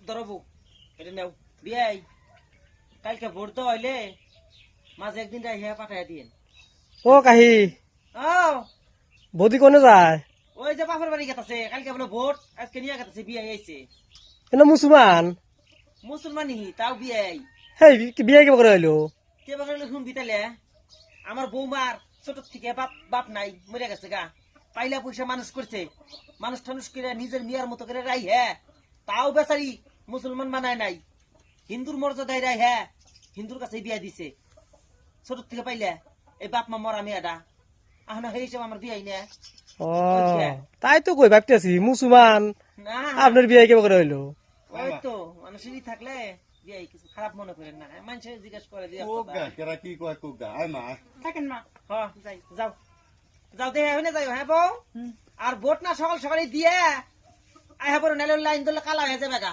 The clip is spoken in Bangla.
ধরবো এটা নেও বিয়াই কালকে ভোট দেওয়া হইলে মাঝে একদিন রাইয়া পাঠাইয়া দিয়েন। ও কাহি ও বৌদি কোনে যায়? ওই যে বাপের বাড়ি গেছে কালকে বলে ভোট আজকে নিয়ে গেছে বিয়াই আইছে। কেন মুসলমান? মুসলমানই তাও বিয়াই হেই বিয়ে কেমন করে হইলো? কে বাগালে শুন বিতালে আমার বৌমার ছোট থেকে বাপ বাপ নাই মরে গেছে গা পাইলা পয়সা মানুষ করছে মানুষ টানুষ করে নিজের মিয়ার মতো করে রাই হ্যাঁ তাও বেচারি মুসলমান বানায় নাই হিন্দুর মর্যাদায় রাই হ্যাঁ হিন্দুর কাছে বিয়া দিছে ছোট থেকে পাইলে এই বাপ মা মরা মেয়েটা এখন সেই হিসেবে আমার বিয়াই না। ও তাই তো কই ভাবতেছি মুসলমান না আপনার বিয়ে কেমন করে হইলো? ওই তো মানুষেরই থাকলে বিয়াই কিছু খারাপ মনে করেন না মানুষের জিজ্ঞেস করে দিয়ে কি কয় কুগা আয় মা থাকেন মা যাই যাও যাও দেখে হইনে যাই হ্যাঁ বউ আর ভোট না সকাল সকালে দিয়ে আই হ্যাঁ বড় নাইলে লাইন ধরলে কালা হয়ে যাবে গা।